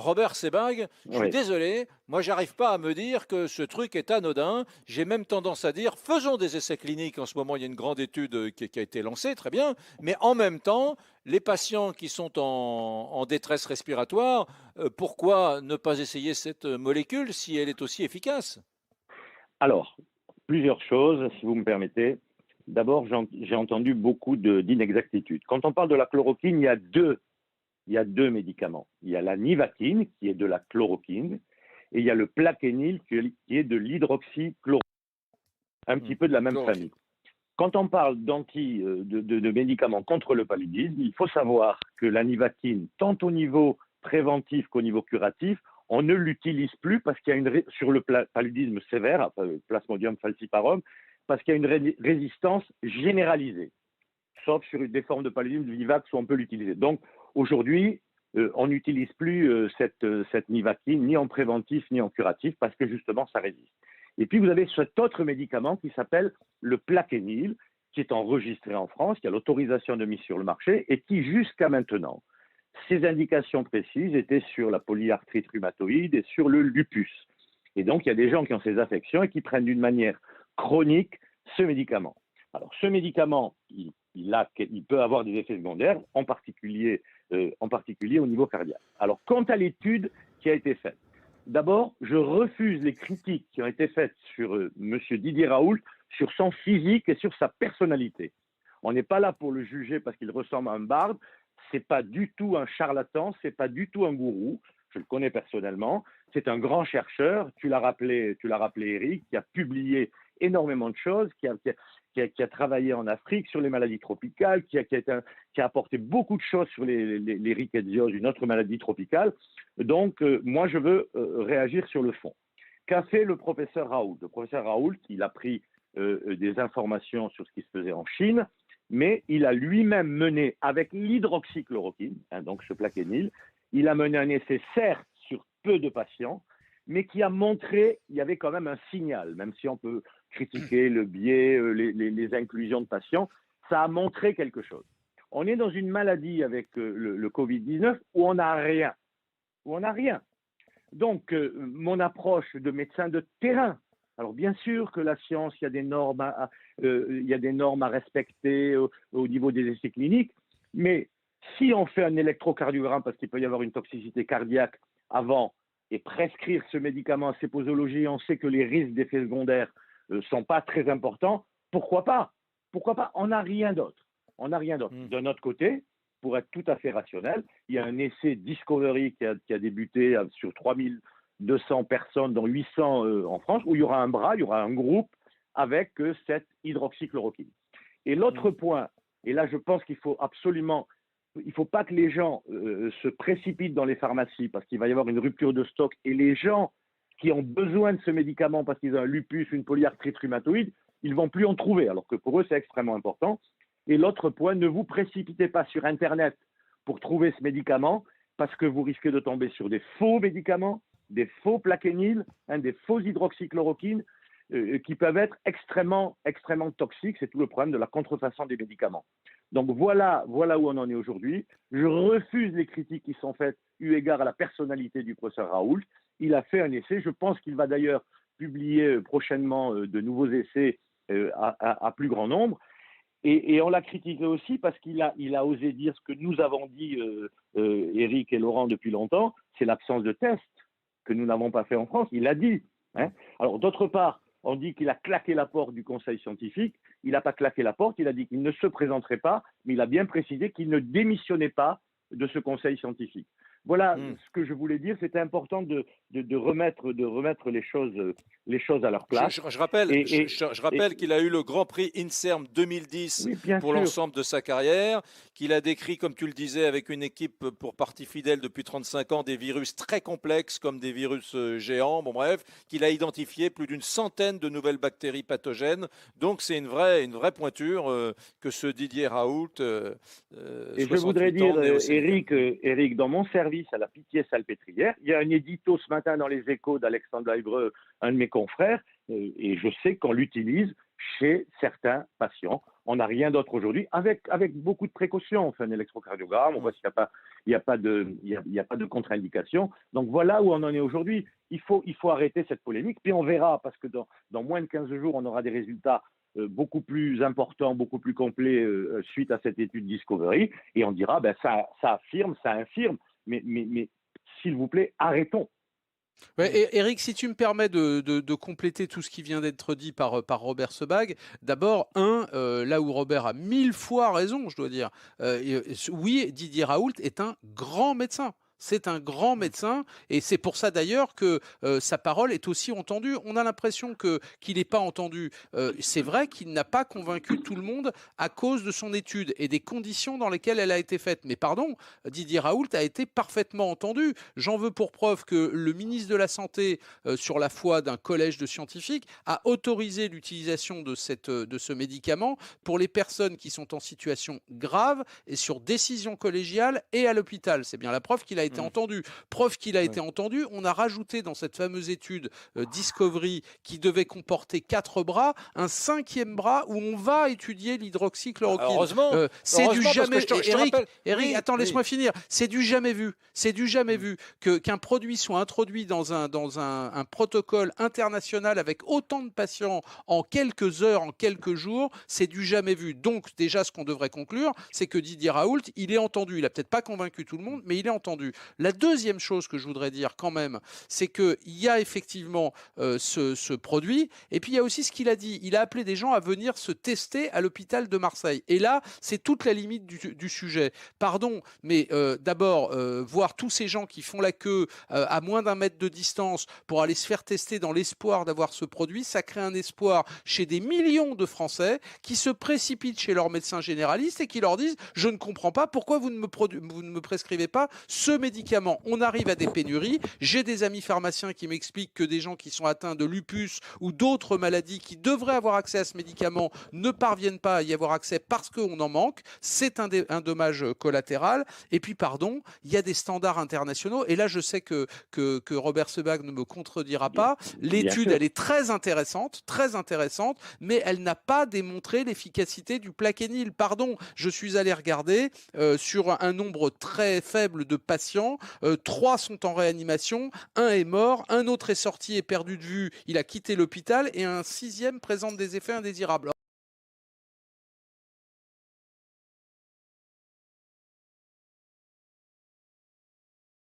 Robert Sebag, je suis Oui. désolé, moi j'arrive pas à me dire que ce truc est anodin. J'ai même tendance à dire, faisons des essais cliniques. En ce moment, il y a une grande étude qui a été lancée, très bien. Mais en même temps, les patients qui sont en détresse respiratoire, pourquoi ne pas essayer cette molécule si elle est aussi efficace? Alors, plusieurs choses, si vous me permettez. D'abord, j'ai entendu beaucoup d'inexactitudes. Quand on parle de la chloroquine, il y a deux médicaments. Il y a la nivatine, qui est de la chloroquine, et il y a le plaquenil, qui est de l'hydroxychloroquine, un Hmm. petit peu de la même Chloroquine. famille. Quand on parle de médicaments contre le paludisme, il faut savoir que la nivatine, tant au niveau préventif qu'au niveau curatif, on ne l'utilise plus parce qu'il y a sur le paludisme sévère, Plasmodium falciparum, parce qu'il y a une résistance généralisée, sauf sur des formes de paludisme vivax où on peut l'utiliser. Donc aujourd'hui, on n'utilise plus cette nivatine ni en préventif ni en curatif parce que justement ça résiste. Et puis vous avez cet autre médicament qui s'appelle le plaquenil, qui est enregistré en France, qui a l'autorisation de mise sur le marché et qui jusqu'à maintenant, ses indications précises étaient sur la polyarthrite rhumatoïde et sur le lupus. Et donc il y a des gens qui ont ces affections et qui prennent d'une manière chronique ce médicament. Alors ce médicament, il peut avoir des effets secondaires, en particulier au niveau cardiaque. Alors quant à l'étude qui a été faite, d'abord, je refuse les critiques qui ont été faites sur M. Didier Raoult, sur son physique et sur sa personnalité. On n'est pas là pour le juger parce qu'il ressemble à un barde. C'est pas du tout un charlatan, c'est pas du tout un gourou. Je le connais personnellement. C'est un grand chercheur. Tu l'as rappelé, Eric, qui a publié énormément de choses, qui a travaillé en Afrique sur les maladies tropicales, qui a apporté beaucoup de choses sur les rickettsioses, une autre maladie tropicale. Donc, moi, je veux réagir sur le fond. Qu'a fait le professeur Raoult? Le professeur Raoult, il a pris des informations sur ce qui se faisait en Chine, mais il a lui-même mené avec l'hydroxychloroquine, donc ce plaquenil, il a mené un essai certes sur peu de patients, mais qui a montré qu'il y avait quand même un signal, même si on peut critiquer le biais, les inclusions de patients, ça a montré quelque chose. On est dans une maladie avec le Covid-19 où on n'a rien, où on n'a rien. Donc, mon approche de médecin de terrain, alors bien sûr que la science, il y a des normes à respecter au niveau des essais cliniques, mais si on fait un électrocardiogramme parce qu'il peut y avoir une toxicité cardiaque avant et prescrire ce médicament à ces posologies, on sait que les risques d'effets secondaires ne sont pas très importants, pourquoi pas? Pourquoi pas? On n'a rien d'autre. On n'a rien d'autre. Hmm. D'un autre côté, pour être tout à fait rationnel, il y a un essai Discovery qui a débuté sur 3200 personnes, dont 800 en France, où il y aura un bras, il y aura un groupe avec cette hydroxychloroquine. Et l'autre point, et là je pense qu'il faut absolument, il ne faut pas que les gens se précipitent dans les pharmacies parce qu'il va y avoir une rupture de stock et les gens qui ont besoin de ce médicament parce qu'ils ont un lupus, une polyarthrite rhumatoïde, ils ne vont plus en trouver, alors que pour eux c'est extrêmement important. Et l'autre point, ne vous précipitez pas sur Internet pour trouver ce médicament parce que vous risquez de tomber sur des faux médicaments, des faux plaquenil, des faux hydroxychloroquines qui peuvent être extrêmement, extrêmement toxiques. C'est tout le problème de la contrefaçon des médicaments. Donc voilà où on en est aujourd'hui. Je refuse les critiques qui sont faites eu égard à la personnalité du professeur Raoult. Il a fait un essai. Je pense qu'il va d'ailleurs publier prochainement de nouveaux essais à plus grand nombre. Et on l'a critiqué aussi parce qu'il a osé dire ce que nous avons dit, Eric et Laurent, depuis longtemps, c'est l'absence de tests que nous n'avons pas fait en France. Il l'a dit. Hein. Alors, d'autre part, on dit qu'il a claqué la porte du conseil scientifique. Il n'a pas claqué la porte, il a dit qu'il ne se présenterait pas, mais il a bien précisé qu'il ne démissionnait pas de ce conseil scientifique. Voilà ce que je voulais dire. C'était important de remettre les choses à leur Je, place. je- je rappelle, Et, je, et, je- je et rappelle qu'il a eu le Grand Prix INSERM 2010 oui, bien pour sûr. l'ensemble de sa carrière, qu'il a décrit, comme tu le disais, avec une équipe pour partie fidèle depuis 35 ans, des virus très complexes comme des virus géants, bon bref, qu'il a identifié plus d'une centaine de nouvelles bactéries pathogènes. Donc c'est une vraie pointure que ce Didier Raoult, Et je voudrais 68 ans, dire, néo-zélandais. Eric, dans mon service à la Pitié-Salpêtrière, il y a un édito ce matin dans les Échos d'Alexandre Ivreux, un de mes confrères, et je sais qu'on l'utilise chez certains patients On n'a rien d'autre aujourd'hui, avec beaucoup de précautions. On fait un électrocardiogramme, on voit s'il n'y a pas de contre-indication. Donc voilà où on en est aujourd'hui. Il faut arrêter cette polémique, puis on verra, parce que dans moins de 15 jours, on aura des résultats beaucoup plus importants, beaucoup plus complets suite à cette étude Discovery, et on dira, ben, ça affirme, ça infirme, mais s'il vous plaît, arrêtons. Ouais, et Eric, si tu me permets de compléter tout ce qui vient d'être dit par Robert Sebag, d'abord, là où Robert a 1000 fois raison, je dois dire, oui, Didier Raoult est un grand médecin. C'est un grand médecin et c'est pour ça d'ailleurs que sa parole est aussi entendue. On a l'impression qu'il n'est pas entendu. C'est vrai qu'il n'a pas convaincu tout le monde à cause de son étude et des conditions dans lesquelles elle a été faite. Mais pardon, Didier Raoult a été parfaitement entendu. J'en veux pour preuve que le ministre de la Santé, sur la foi d'un collège de scientifiques, a autorisé l'utilisation de ce médicament pour les personnes qui sont en situation grave et sur décision collégiale et à l'hôpital. C'est bien la preuve qu'il a été entendu. Preuve qu'il a été entendu, on a rajouté dans cette fameuse étude Discovery qui devait comporter 4 bras, un 5e bras où on va étudier l'hydroxychloroquine. Heureusement, c'est du jamais. Eric, oui, attends, laisse-moi finir. C'est du jamais vu. C'est du jamais vu qu'un produit soit introduit dans un protocole international avec autant de patients en quelques heures, en quelques jours. C'est du jamais vu. Donc déjà, ce qu'on devrait conclure, c'est que Didier Raoult, il est entendu. Il a peut-être pas convaincu tout le monde, mais il est entendu. La deuxième chose que je voudrais dire quand même, c'est qu'il y a effectivement ce produit, et puis il y a aussi ce qu'il a dit. Il a appelé des gens à venir se tester à l'hôpital de Marseille. Et là, c'est toute la limite du sujet. Pardon, mais d'abord, voir tous ces gens qui font la queue à moins d'un mètre de distance pour aller se faire tester dans l'espoir d'avoir ce produit, ça crée un espoir chez des millions de Français qui se précipitent chez leur médecin généraliste et qui leur disent « Je ne comprends pas, pourquoi vous ne me prescrivez pas ce médicament ?» On arrive à des pénuries. J'ai des amis pharmaciens qui m'expliquent que des gens qui sont atteints de lupus ou d'autres maladies qui devraient avoir accès à ce médicament ne parviennent pas à y avoir accès parce qu'on en manque. C'est un dommage collatéral. Et puis, pardon, il y a des standards internationaux. Et là, je sais que Robert Sebag ne me contredira pas. L'étude, elle est très intéressante, mais elle n'a pas démontré l'efficacité du Plaquenil. Pardon, je suis allé regarder sur un nombre très faible de patients. 3 sont en réanimation, 1 est mort, un autre est sorti et perdu de vue, il a quitté l'hôpital et un 6e présente des effets indésirables.